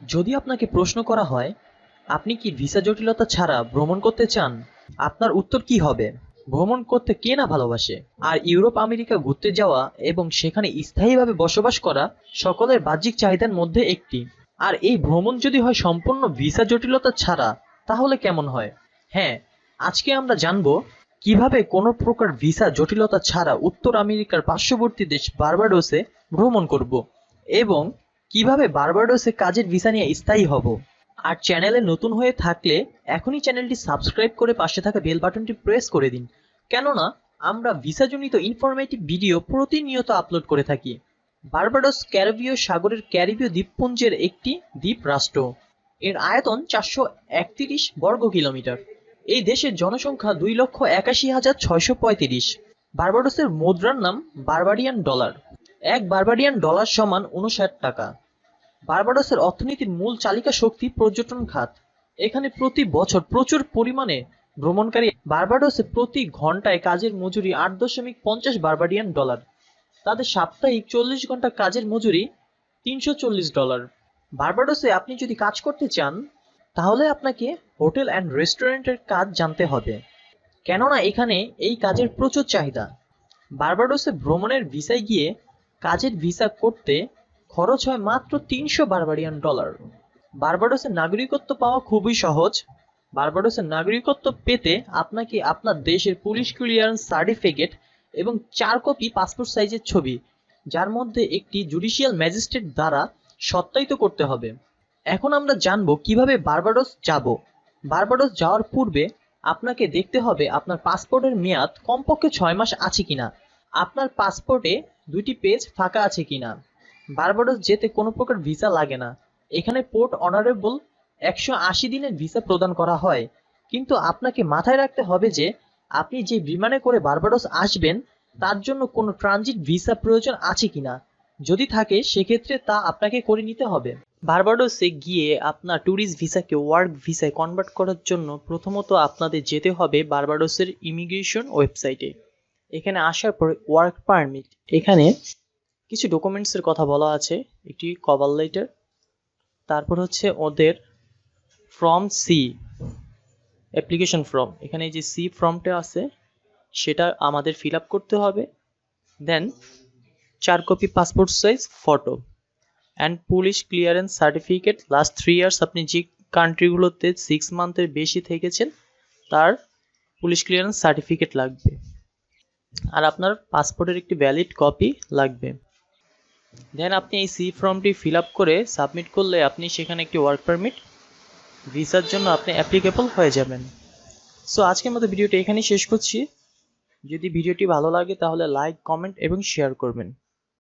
যদি আপনাকে প্রশ্ন করা হয় আপনি কি ভিসা জটিলতা ছাড়া ভ্রমণ করতে চান, আপনার উত্তর কি হবে? ভ্রমণ করতে কে না ভালোবাসে? আর ইউরোপ আমেরিকা ঘুরতে যাওয়া এবং সেখানে স্থায়ীভাবে বসবাস করা সকলের বাহ্যিক চাহিদার মধ্যে একটি। আর এই ভ্রমণ যদি হয় সম্পূর্ণ ভিসা জটিলতা ছাড়া, তাহলে কেমন হয়? হ্যাঁ, আজকে আমরা জানবো কিভাবে কোনো প্রকার ভিসা জটিলতা ছাড়া উত্তর আমেরিকার পার্শ্ববর্তী দেশ বার্বাডোসে ভ্রমণ করব এবং কিভাবে বার্বাডোসে কাজের ভিসা নিয়ে স্থায়ী হব। আর চ্যানেলে নতুন হয়ে থাকলে এখনই চ্যানেলটি সাবস্ক্রাইব করে পাশে থাকা বেল বাটনটি প্রেস করে দিন, কেননা আমরা ভিসাজনিত ইনফরমেটিভ ভিডিও প্রতিনিয়ত আপলোড করে থাকি। বার্বাডোস ক্যারিবীয় সাগরের ক্যারিবীয় দ্বীপপুঞ্জের একটি দ্বীপ রাষ্ট্র। এর আয়তন 431 বর্গ কিলোমিটার। এই দেশের জনসংখ্যা 2,81,635। বার্বাডোসের মুদ্রার নাম বারবাডিয়ান ডলার। এক বারবাডিয়ান ডলার সমান 59 টাকা। বার্বাডোসের অর্থনীতির মূল চালিকা শক্তি পর্যটন খাত। এখানে প্রতি বছর প্রচুর পরিমাণে ভ্রমণকারী। বার্বাডোসে প্রতি ঘন্টায় কাজের মজুরি 8.50 বারবাডিয়ান ডলার। তাদের সাপ্তাহিক 40 ঘন্টা কাজের মজুরি $340। বার্বাডোসে আপনি যদি কাজ করতে চান তাহলে আপনাকে হোটেল অ্যান্ড রেস্টুরেন্টের কাজ জানতে হবে, কেননা এখানে এই কাজের প্রচুর চাহিদা। বার্বাডোসে ভ্রমণের ভিসায় গিয়ে কাজের ভিসা করতে খরচ হয় মাত্র 300 বারবাডিয়ান ডলার। বার্বাডোসের নাগরিকত্ব পাওয়া খুবই সহজ। বার্বাডোসের নাগরিকত্ব পেতে আপনাকে আপনার দেশের পুলিশ ক্লিয়ারেন্স সার্টিফিকেট এবং 4 কপি পাসপোর্ট সাইজের ছবি, যার মধ্যে একটি জুডিশিয়াল ম্যাজিস্ট্রেট দ্বারা সত্যায়িত করতে হবে। এখন আমরা জানবো কিভাবে বার্বাডোস যাব। বার্বাডোস যাওয়ার পূর্বে আপনাকে দেখতে হবে আপনার পাসপোর্টের মেয়াদ কমপক্ষে 6 মাস আছে কিনা, আপনার পাসপোর্টে 2টি পেজ ফাঁকা আছে কিনা। বার্বাডোস যেতে কোনো প্রকার ভিসা লাগে না। এখানে পোর্ট অনারেবল 180 দিনের ভিসা প্রদান করা হয়। কিন্তু আপনাকে মাথায় রাখতে হবে যে আপনি যে বিমানে করে বার্বাডোস আসবেন তার জন্য কোনো ট্রানজিট ভিসা প্রয়োজন আছে কিনা। যদি থাকে সেক্ষেত্রে তা আপনাকে করে নিতে হবে। বার্বাডোসে গিয়ে আপনার ট্যুরিস্ট ভিসাকে ওয়ার্ক ভিসায় কনভার্ট করার জন্য প্রথমত আপনাদের যেতে হবে বার্বাডোসের ইমিগ্রেশন ওয়েবসাইটে। এখানে আসার পর ওয়ার্ক পারমিট, এখানে কিছু ডকুমেন্টসের কথা বলা আছে। একটি কভার লেটার, তারপর হচ্ছে ওদের ফর্ম সি, অ্যাপ্লিকেশন ফর্ম। এখানে যে সি ফর্মটা আছে সেটা আমাদের ফিল আপ করতে হবে। দেন 4 copy passport size photo and police clearance certificate. Last 3 years আপনি যে কান্ট্রিগুলোতে 6 মান্থের বেশি থেকেছেন তার পুলিশ ক্লিয়ারেন্স সার্টিফিকেট লাগবে। আর আপনার পাসপোর্টের একটি ভ্যালিড কপি লাগবে। দেন আপনি এই সি ফর্মটি ফিল আপ করে সাবমিট করলে আপনি সেখানে একটি ওয়ার্ক পারমিট ভিসার জন্য আপনি অ্যাপ্লিকেবল হয়ে যাবেন। সো আজকের মতো ভিডিওটি এখানেই শেষ করছি। যদি ভিডিওটি ভালো লাগে তাহলে লাইক, কমেন্ট এবং শেয়ার করবেন।